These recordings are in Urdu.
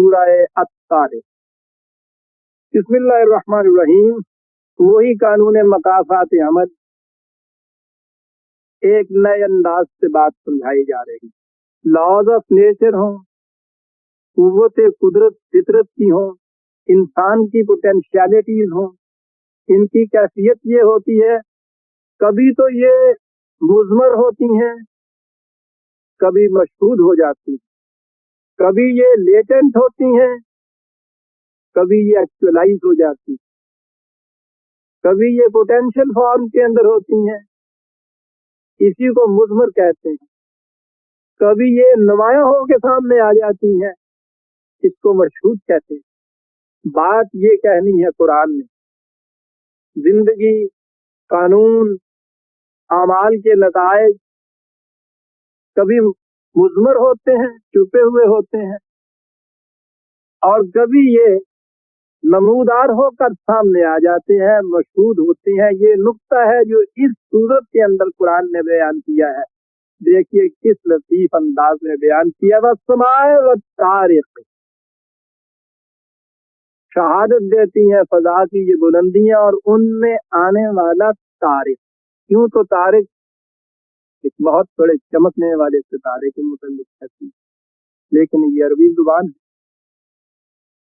سورہ الطارق۔ بسم اللہ الرحمن الرحیم۔ وہی قانون مقافات عمل ایک نئے انداز سے بات سمجھائی جا رہی۔ لاز آف نیچر ہوں، قوت قدرت فطرت کی ہوں، انسان کی پوٹینشیلٹیز ہوں، ان کی کیفیت یہ ہوتی ہے کبھی تو یہ مضمر ہوتی ہیں، کبھی مشہود ہو جاتی ہیں، کبھی یہ لیٹنٹ ہوتی ہیں، کبھی یہ ایکچولائز ہو جاتی ہیں، کبھی یہ پوٹینشیل فارم کے اندر ہوتی ہیں، اسی کو مضمر کہتے ہیں، کبھی یہ نمایاں ہو کے سامنے آ جاتی ہیں، اس کو مشہود کہتے ہیں۔ بات یہ کہنی ہے قرآن نے، زندگی، قانون، اعمال کے نتائج کبھی مضمر ہوتے ہیں، چھپے ہوئے ہوتے ہیں، اور کبھی یہ نمودار ہو کر سامنے آ جاتے ہیں، مشہود ہوتے ہیں۔ یہ نقطہ ہے جو اس صورت کے اندر قرآن نے بیان کیا ہے۔ دیکھیے کس لطیف انداز میں بیان کیا۔ والسماء والطارق، شہادت دیتی ہیں فضا کی یہ بلندیاں اور ان میں آنے والا طارق۔ کیوں تو طارق ایک بہت بڑے چمکنے والے ستارے کے متعلق کہتی ہے، لیکن یہ عربی زبان ہے۔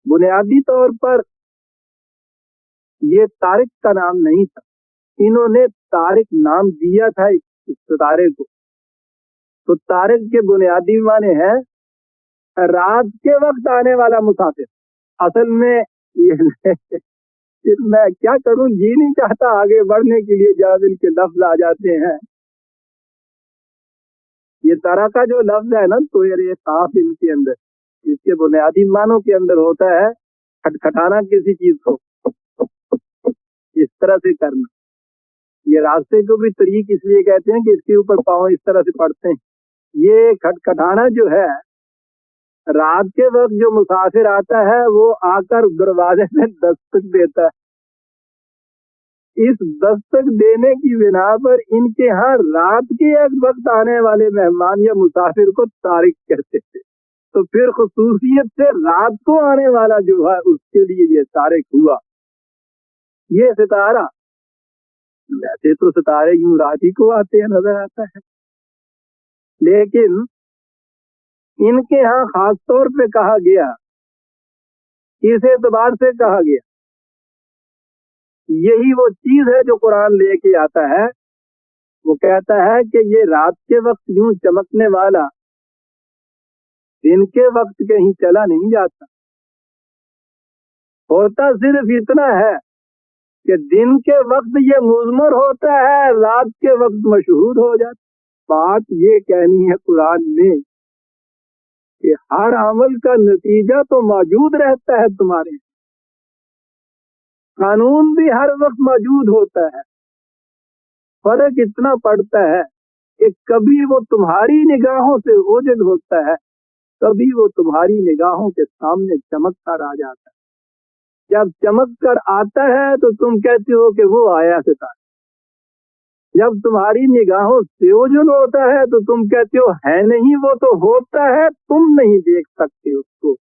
بنیادی طور پر یہ طارق کا نام نہیں تھا، انہوں نے طارق نام دیا تھا اس ستارے کو۔ تو طارق کے بنیادی معنی ہے رات کے وقت آنے والا مسافر۔ اصل میں میں کیا کروں، جی نہیں چاہتا آگے بڑھنے کے لیے جب ان کے لفظ آ جاتے ہیں۔ یہ طرح کا جو لفظ ہے نا، تو یہ قاف ان کے اندر اس کے بنیادی معنوں کے اندر ہوتا ہے کھٹکھٹانا کسی چیز کو، اس طرح سے کرنا۔ یہ راستے کو بھی طریق اس لیے کہتے ہیں کہ اس کے اوپر پاؤں اس طرح سے پڑتے ہیں۔ یہ کھٹکھٹانا جو ہے، رات کے وقت جو مسافر آتا ہے وہ آ کر دروازے میں دستک دیتا ہے۔ اس دستک دینے کی بنا پر ان کے ہاں رات کے ایک وقت آنے والے مہمان یا مسافر کو طارق کہتے تھے۔ تو پھر خصوصیت سے رات کو آنے والا جو ہے اس کے لیے یہ طارق ہوا۔ یہ ستارہ، ویسے تو ستارے یوں رات ہی کو آتے ہیں نظر آتا ہے، لیکن ان کے ہاں خاص طور پہ کہا گیا، اس اعتبار سے کہا گیا، یہی وہ چیز ہے جو قرآن لے کے آتا ہے۔ وہ کہتا ہے کہ یہ رات کے وقت یوں چمکنے والا دن کے وقت کہیں چلا نہیں جاتا، ہوتا صرف اتنا ہے کہ دن کے وقت یہ مضمر ہوتا ہے، رات کے وقت مشہود ہو جاتا۔ بات یہ کہنی ہے قرآن میں کہ ہر عمل کا نتیجہ تو موجود رہتا ہے تمہارے، قانون بھی ہر وقت موجود ہوتا ہے، فرق اتنا پڑتا ہے کہ کبھی وہ تمہاری نگاہوں سے اوجھل ہوتا ہے، کبھی وہ تمہاری نگاہوں کے سامنے چمک کر آ جاتا ہے۔ جب چمک کر آتا ہے تو تم کہتے ہو کہ وہ آیا ستارہ، جب تمہاری نگاہوں سے اوجھل ہوتا ہے تو تم کہتے ہو ہے نہیں، وہ تو ہوتا ہے، تم نہیں دیکھ سکتے اس کو۔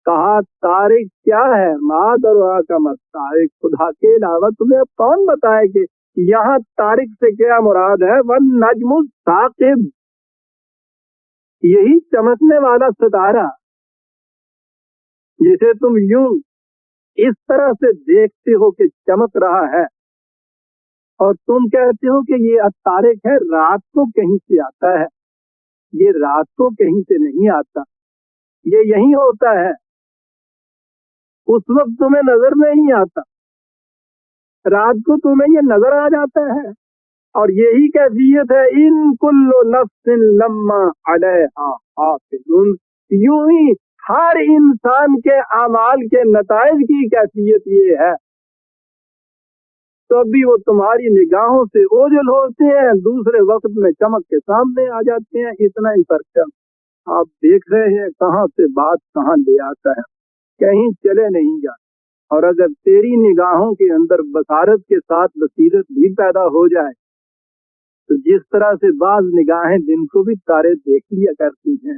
کہا طارق کیا ہے، ماں دروا کا مت طارق، خدا کے علاوہ تمہیں کون بتائے کہ یہاں طارق سے کیا مراد ہے۔ والنجم الثاقب، یہی چمکنے والا ستارہ جسے تم یوں اس طرح سے دیکھتے ہو کہ چمک رہا ہے، اور تم کہتے ہو کہ یہ طارق ہے، رات کو کہیں سے آتا ہے۔ یہ رات کو کہیں سے نہیں آتا، یہ یہی ہوتا ہے، اس وقت تمہیں نظر نہیں آتا، رات کو تمہیں یہ نظر آ جاتا ہے۔ اور یہی کیفیت ہے ان کل نفس لما علیہا حافظ، یوں ہی ہر انسان کے اعمال کے نتائج کی کیفیت یہ ہے، تب بھی وہ تمہاری نگاہوں سے اوجھل ہوتے ہیں، دوسرے وقت میں چمک کے سامنے آ جاتے ہیں۔ اتنا ہی فرق ہے۔ آپ دیکھ رہے ہیں کہاں سے بات کہاں لے آتا ہے، کہیں چلے نہیں جاتا۔ اور اگر تیری نگاہوں کے اندر بصارت کے ساتھ بصیرت بھی پیدا ہو جائے تو جس طرح سے بعض نگاہیں دن کو بھی تارے دیکھ لیا کرتی ہیں،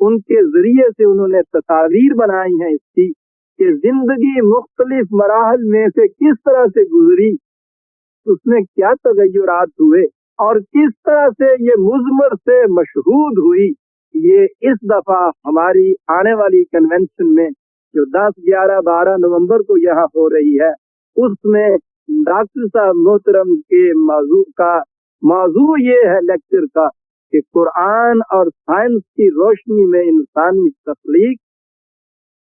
ان کے ذریعے سے انہوں نے تصاویر بنائی ہیں اس کی کہ زندگی مختلف مراحل میں سے کس طرح سے گزری، اس میں کیا تغیرات ہوئے اور کس طرح سے یہ مضمر سے مشہود ہوئی۔ یہ اس دفعہ ہماری آنے والی کنونشن میں جو 10، 11، 12 نومبر کو یہاں ہو رہی ہے، اس میں ڈاکٹر صاحب محترم کے موضوع یہ ہے لیکچر کا کہ قرآن اور سائنس کی روشنی میں انسانی تخلیق،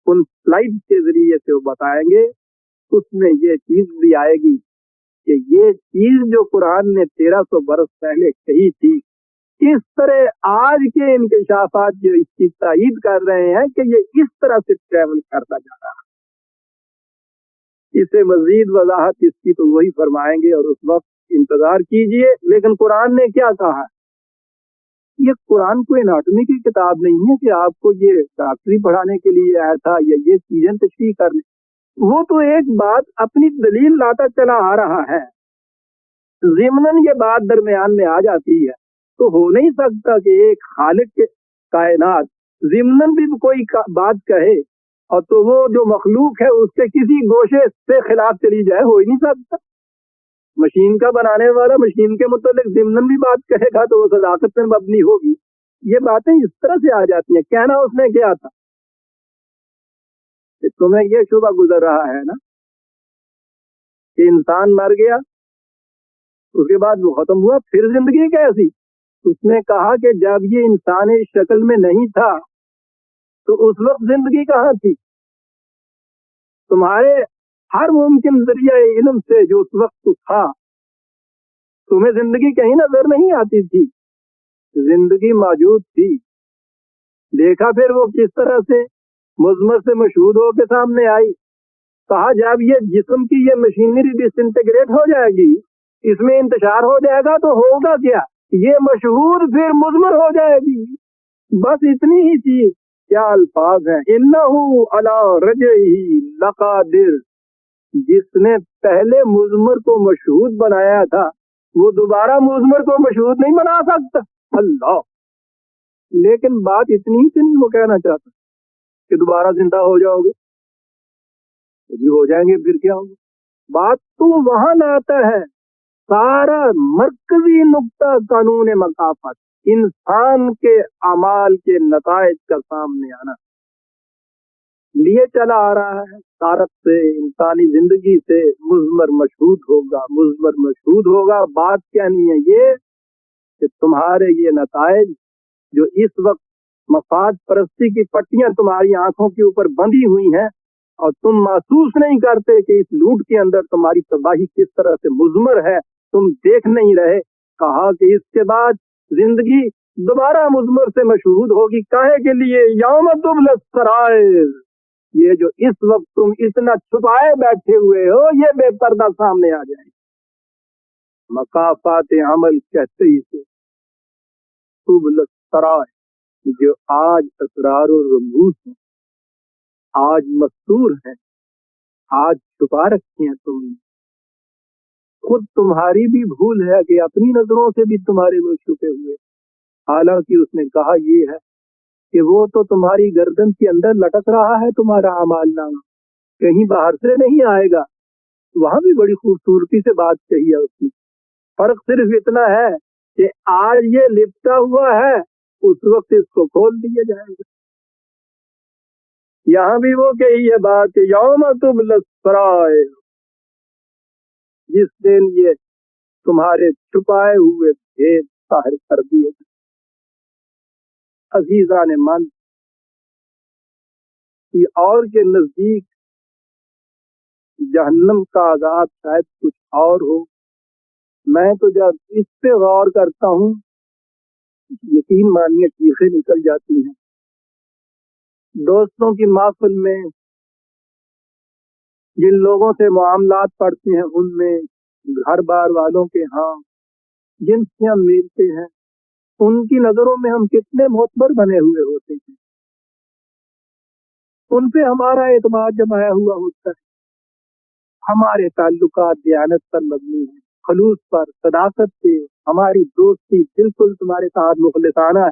ان سلائڈ کے ذریعے سے وہ بتائیں گے۔ اس میں یہ چیز بھی آئے گی کہ یہ چیز جو قرآن نے 1300 برس پہلے کہی تھی، اس طرح آج کے انکشافات جو اس کی تائید کر رہے ہیں کہ یہ اس طرح سے ٹریول کرتا جا رہا ہے۔ اسے مزید وضاحت اس کی تو وہی فرمائیں گے اور اس وقت انتظار کیجئے۔ لیکن قرآن نے کیا کہا؟ یہ قرآن کوئی اناٹمی کی کتاب نہیں ہے کہ آپ کو یہ ڈاکٹری پڑھانے کے لیے آیا تھا یا یہ چیزیں تشریح کرنے۔ وہ تو ایک بات اپنی دلیل لاتا چلا آ رہا ہے، ضمناً یہ بات درمیان میں آ جاتی ہے تو ہو نہیں سکتا کہ ایک خالق کے کائنات ضمناً بھی کوئی بات کہے اور تو وہ جو مخلوق ہے اس کے کسی گوشے سے خلاف چلی جائے، ہو ہی نہیں سکتا۔ مشین کا بنانے والا مشین کے متعلق ضمناً بھی بات کہے گا تو وہ صداقت پر مبنی ہوگی۔ یہ باتیں اس طرح سے آ جاتی ہیں۔ کہنا اس نے کیا تھا کہ تمہیں یہ شبہ گزر رہا ہے نا کہ انسان مر گیا، اس کے بعد وہ ختم ہوا، پھر زندگی کیسی؟ اس نے کہا کہ جب یہ انسان اس شکل میں نہیں تھا تو اس وقت زندگی کہاں تھی؟ تمہارے ہر ممکن ذریعہ علم سے جو اس وقت تھا، تمہیں زندگی کہیں نظر نہیں آتی تھی؟ زندگی موجود تھی۔ دیکھا پھر وہ کس طرح سے مضمر سے مشہود ہو کے سامنے آئی۔ کہا جب یہ جسم کی یہ مشینری ڈس انٹیگریٹ ہو جائے گی، اس میں انتشار ہو جائے گا تو ہوگا کیا؟ یہ مشہور پھر مضمر ہو جائے گی۔ بس اتنی ہی چیز۔ کیا الفاظ ہیں! انہو علی رجعہ لقادر۔ جس نے پہلے مضمر کو مشہود بنایا تھا وہ دوبارہ مضمر کو مشہود نہیں بنا سکتا۔ اللہ! لیکن بات اتنی ہی سے نہیں وہ کہنا چاہتا کہ دوبارہ زندہ ہو جاؤ گے، جی ہو جائیں گے پھر کیا ہوگا۔ بات تو وہاں لاتا ہے سارا مرکزی نقطہ قانون مکافات، انسان کے اعمال کے نتائج کا سامنے آنا لیے چلا آ رہا ہے۔ تارک سے انسانی زندگی سے مضمر مشہود ہوگا، مضمر مشہود ہوگا۔ بات کہنی ہے یہ کہ تمہارے یہ نتائج جو اس وقت مفاد پرستی کی پٹیاں تمہاری آنکھوں کے اوپر بندھی ہوئی ہیں اور تم محسوس نہیں کرتے کہ اس لوٹ کے اندر تمہاری تباہی کس طرح سے مضمر ہے، تم دیکھ نہیں رہے۔ کہا کہ اس کے بعد زندگی دوبارہ مضمر سے مشہود ہوگی۔ کاہے کے لیے؟ یوم تبلی السرائر۔ یہ جو اس وقت تم اتنا چھپائے بیٹھے ہوئے ہو یہ بے پردہ سامنے آ جائے گی۔ مکافات عمل کہتے ہی سے تبلی السرائر، جو آج اسرار و رموز ہیں، آج مستور ہیں، آج چھپا رکھی ہیں تم نے۔ خود تمہاری بھی بھول ہے کہ اپنی نظروں سے بھی تمہارے وہ چھپے ہوئے۔ حالانکہ اس نے کہا یہ ہے کہ وہ تو تمہاری گردن کے اندر لٹک رہا ہے، تمہارا اعمال نامہ کہیں باہر سے نہیں آئے گا۔ وہاں بھی بڑی خوبصورتی سے بات کہی ہے اس نے۔ فرق صرف اتنا ہے کہ آج یہ لپٹا ہوا ہے، اس وقت اس کو کھول دیا جائے گا۔ یہاں بھی وہ کہی ہے بات کہ یوم تبلی السرائر، جس دن یہ تمہارے چھپائے ہوئے بھید ظاہر کر دیے گئے۔ عزیزان من، اور کے نزدیک جہنم کا عذاب شاید کچھ اور ہو۔ میں تو جب اس پہ غور کرتا ہوں یقین مانیے چیخیں نکل جاتی ہیں۔ دوستوں کی محفل میں جن لوگوں سے معاملات پڑتے ہیں، ان میں گھر بار والوں کے ہاں جن سے ہم ملتے ہیں، ان کی نظروں میں ہم کتنے معتبر بنے ہوئے ہوتے ہیں، ان پہ ہمارا اعتماد جمایا ہوا ہوتا ہے، ہمارے تعلقات دیانت پر مبنی ہیں، خلوص پر، صداقت سے، ہماری دوستی بالکل تمہارے ساتھ مخلصانہ ہے۔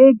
1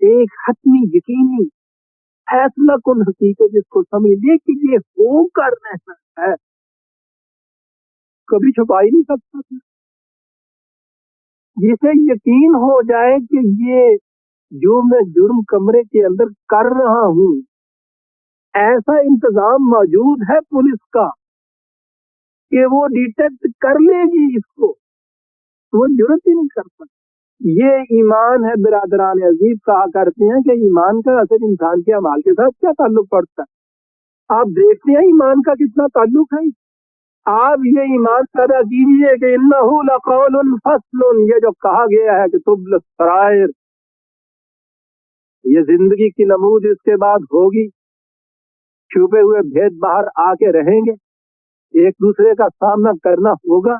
ایک حتمی یقینی فیصلہ کن حقیقت جس کو سمجھ لے کہ یہ ہو کر رہنا ہے، کبھی چھپا ہی نہیں سکتا تھا۔ جسے یقین ہو جائے کہ یہ جو میں جرم کمرے کے اندر کر رہا ہوں، ایسا انتظام موجود ہے پولیس کا کہ وہ ڈیٹیکٹ کر لے گی اس کو، وہ جرت ہی نہیں کر سکتا۔ یہ ایمان ہے برادران عزیز، کہا کرتے ہیں کہ ایمان کا اثر انسان کے اعمال کے ساتھ کیا تعلق پڑتا ہے۔ آپ دیکھتے ہیں ایمان کا کتنا تعلق ہے۔ آپ یہ ایمان پیدا کیجیے کہ انہ لقول فصل، یہ جو کہا گیا ہے کہ تبل السرائر، یہ زندگی کی نمود اس کے بعد ہوگی، چھپے ہوئے بھید باہر آ کے رہیں گے، ایک دوسرے کا سامنا کرنا ہوگا۔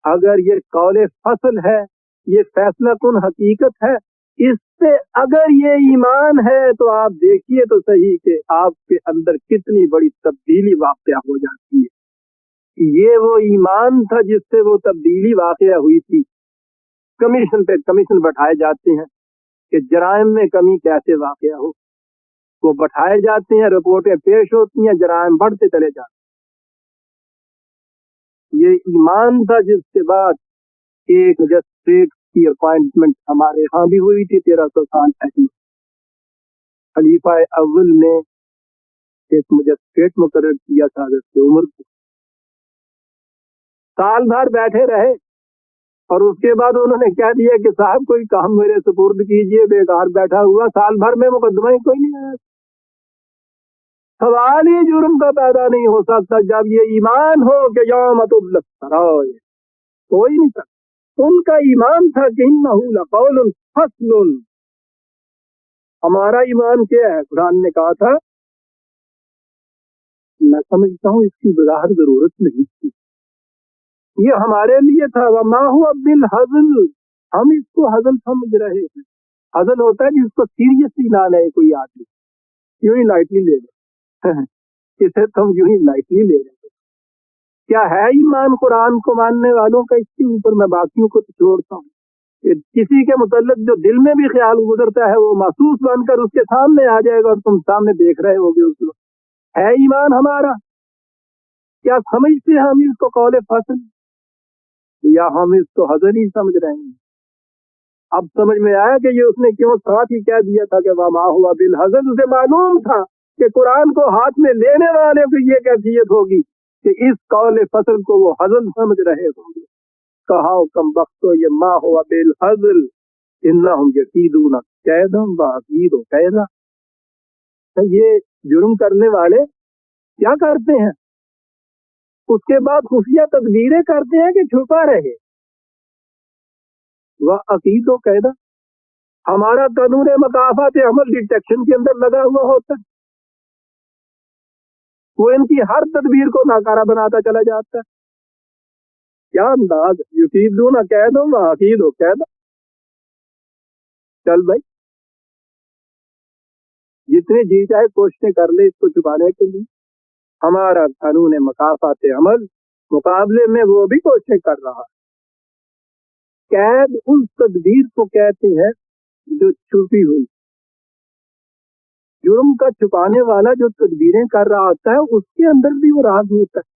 اگر یہ قول فصل ہے، یہ فیصلہ کن حقیقت ہے، اس سے اگر یہ ایمان ہے تو آپ دیکھیے تو صحیح کہ آپ کے اندر کتنی بڑی تبدیلی واقع ہو جاتی ہے۔ یہ وہ ایمان تھا جس سے وہ تبدیلی واقع ہوئی تھی۔ کمیشن پہ کمیشن بٹھائے جاتے ہیں کہ جرائم میں کمی کیسے واقع ہو، وہ بٹھائے جاتے ہیں، رپورٹیں پیش ہوتی ہیں، جرائم بڑھتے چلے جاتے ہیں۔ یہ ایمان تھا جس کے بعد ایک مجسٹریٹ کی اپائنٹمنٹ ہمارے ہاں بھی ہوئی تھی 1300 سال پہلے۔ خلیفہ اول نے ایک مجسٹریٹ مقرر کیا تھا حضرت عمر کو، سال بھر بیٹھے رہے اور اس کے بعد انہوں نے کہہ دیا کہ صاحب کوئی کام میرے سپرد کیجئے، بیکار بیٹھا ہوا، سال بھر میں مقدمہ ہی کوئی نہیں آیا۔ سوال ہی جرم کا پیدا نہیں ہو سکتا جب یہ ایمان ہو کہ یوم تبلی السرائر، ہو ہی نہیں سکتا۔ ان کا ایمان تھا کہ انہ لقول فصل۔ ہمارا ایمان کیا ہے؟ قرآن نے کہا تھا، میں سمجھتا ہوں اس کی وضاحت ضرورت نہیں تھی، یہ ہمارے لیے تھا۔ وما هو بالهزل، ہم اس کو ہزل سمجھ رہے ہیں۔ ہزل ہوتا ہے جس کو سیریسلی نہ لے کوئی آدمی، یوں ہی لائٹلی لے لے، اسے تم یوں ہی لائٹلی لے لے۔ کیا ہے ایمان قرآن کو ماننے والوں کا؟ اس کے اوپر میں باقیوں کو تو چھوڑتا ہوں کہ کسی کے متعلق جو دل میں بھی خیال گزرتا ہے وہ محسوس بن کر اس کے سامنے آ جائے گا اور تم سامنے دیکھ رہے ہوگے اس کو۔ ہے ایمان ہمارا؟ کیا سمجھتے ہیں ہم اس کو قول فصل، یا ہم اس کو حضر ہی سمجھ رہے ہیں؟ اب سمجھ میں آیا کہ یہ اس نے کیوں ساتھ ہی کہہ دیا تھا کہ وما ہوا بالحزر۔ اسے معلوم تھا کہ قرآن کو ہاتھ میں لینے والے کو یہ کیفیت ہوگی کہ اس قول فصل کو وہ حزل سمجھ رہے ہوں گے۔ کہا کم بختو یہ ما ہوا بالحزل انہم یکیدون کیدا واکید کیدا۔ یہ جرم کرنے والے کیا کرتے ہیں؟ اس کے بعد خفیہ تدبیریں کرتے ہیں کہ چھپا رہے۔ وعقید و قیدا، ہمارا قانون مکافات عمل ڈیٹیکشن کے اندر لگا ہوا ہوتا ہے، وہ ان کی ہر تدبیر کو ناکارہ بناتا چلا جاتا ہے۔ کیا انداز، یقیدون قید و عقید و قیدا۔ چل بھائی، جتنے جی چاہے کوششیں کر لے اس کو چھپانے کے لیے، ہمارا قانون مکافات عمل مقابلے میں وہ بھی کوششیں کر رہا ہے۔ قید اس تدبیر کو کہتے ہیں جو چھپی ہوئی، جرم کا چھپانے والا جو تدبیریں کر رہا ہوتا ہے اس کے اندر بھی وہ راز ہوتا ہے۔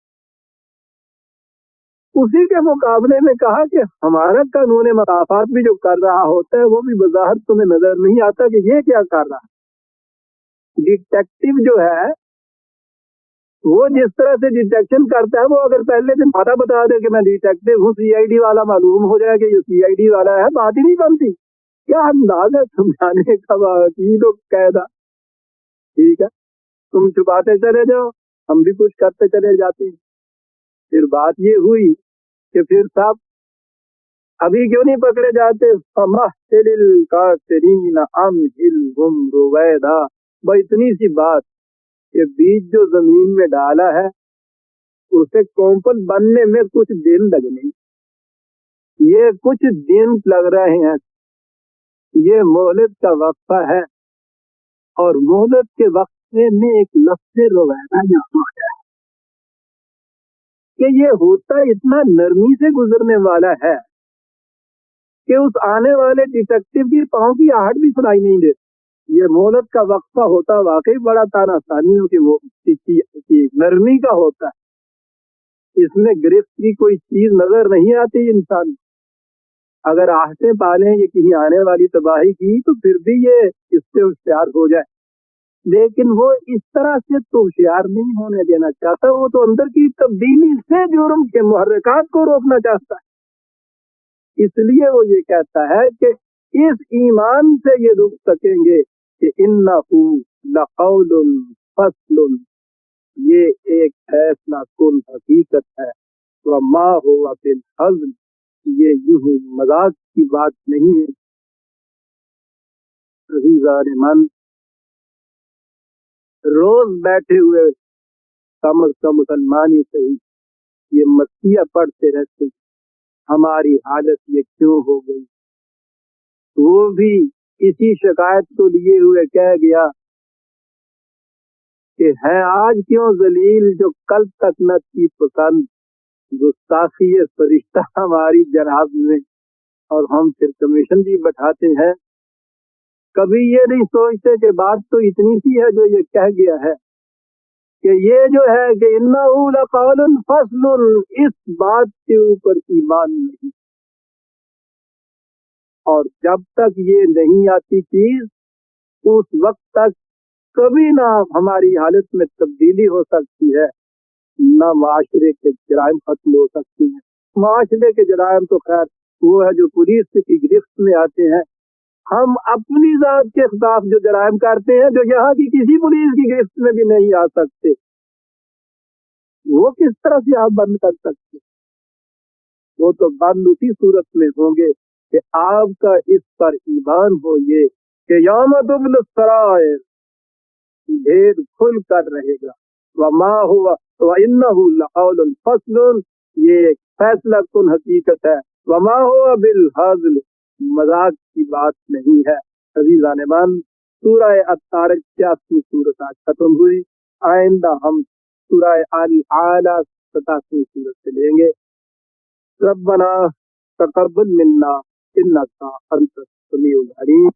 اسی کے مقابلے میں کہا کہ ہمارا قانون مکافات بھی جو کر رہا ہوتا ہے وہ بھی بظاہر تمہیں نظر نہیں آتا کہ یہ کیا کر رہا ہے۔ ڈیٹیکٹیو جو ہے وہ جس طرح سے ڈیٹیکشن کرتا ہے، وہ اگر پہلے دن پتہ بتا دے کہ میں ڈیٹیکٹیو ہوں، سی آئی ڈی والا معلوم ہو جائے کہ یہ سی آئی ڈی والا ہے، بات ہی نہیں بنتی۔ کیا انداز ہے سمجھانے کا، عقید و قیدا۔ ٹھیک ہے، تم چھپاتے چلے جاؤ، ہم بھی کچھ کرتے چلے جاتے ہیں۔ پھر بات یہ ہوئی کہ پھر صاحب ابھی کیوں نہیں پکڑے جاتے؟ فَمَحْتِلِ الْكَافِرِينَ أَمْهِلْهُمْ رُوَيْدًا۔ بھائی اتنی سی بات کہ بیج جو زمین میں ڈالا ہے اسے کومپل بننے میں کچھ دن لگنے، یہ کچھ دن لگ رہے ہیں، یہ مہلت کا وقفہ ہے، اور مہلت کے وقفے میں ایک لفظ رویدہ یاد آ جائے کہ یہ ہوتا اتنا نرمی سے گزرنے والا ہے کہ اس آنے والے ڈیٹیکٹیو کی پاؤں کی آہٹ بھی سنائی نہیں دیتی۔ یہ مہلت کا وقفہ ہوتا واقعی بڑا تاناستانیوں کی نرمی کا ہوتا ہے، اس میں گرفت کی کوئی چیز نظر نہیں آتی انسان کو۔ اگر آہستیں پالیں یہ کہیں آنے والی تباہی کی تو پھر بھی یہ اس سے ہوشیار ہو جائے، لیکن وہ اس طرح سے تو ہوشیار نہیں ہونے دینا چاہتا، وہ تو اندر کی تبدیلی سے جرم کے محرکات کو روکنا چاہتا ہے۔ اس لیے وہ یہ کہتا ہے کہ اس ایمان سے یہ رک سکیں گے کہ انہ لقول فصل، یہ ایک فیصلہ کن حقیقت ہے، وما هو بالحزن، یہ یوں مذاق کی بات نہیں ہے۔ عزیزان من، روز بیٹھے ہوئے کم از کم مسلمان ہی صحیح یہ مسیح پڑھتے رہتے ہیں، ہماری حالت یہ کیوں ہو گئی۔ وہ بھی اسی شکایت کو لیے ہوئے کہہ گیا کہ ہے آج کیوں ذلیل جو کل تک نہ تھی پسند، گستاخی فرشتہ ہماری جناب میں، اور ہم پھر کمیشن بھی بٹھاتے ہیں۔ کبھی یہ نہیں سوچتے کہ بات تو اتنی سی ہے جو یہ کہہ گیا ہے کہ یہ جو ہے کہ انہ لقول فصل، اس بات کے اوپر ایمان نہیں، اور جب تک یہ نہیں آتی چیز اس وقت تک کبھی نہ ہماری حالت میں تبدیلی ہو سکتی ہے، نہ معاشرے کے جرائم ختم ہو سکتی ہیں۔ معاشرے کے جرائم تو خیر وہ ہے جو پولیس کی گرفت میں آتے ہیں، ہم اپنی ذات کے خلاف جو جرائم کرتے ہیں جو یہاں کی کسی پولیس کی گرفت میں بھی نہیں آ سکتے، وہ کس طرح سے آپ بند کر سکتے؟ وہ تو بند اسی صورت میں ہوں گے کہ آپ کا اس پر ایمان ہو یہ کہ یوم تبل السرائر، بھید کھل کر رہے گا، وما ہوا وانہ لقول فصل، یہ ایک فیصلہ کن حقیقت ہے، وما ہوا بالحزل، مذاق کی بات نہیں ہے۔ عزیزان من، سورہ الطارق 86 سورت آج ختم ہوئی، آئندہ ہم سورہ الاعلی 87 سورت سے لیں گے۔ ربنا تقبل منا انک انت السمیع العلیم۔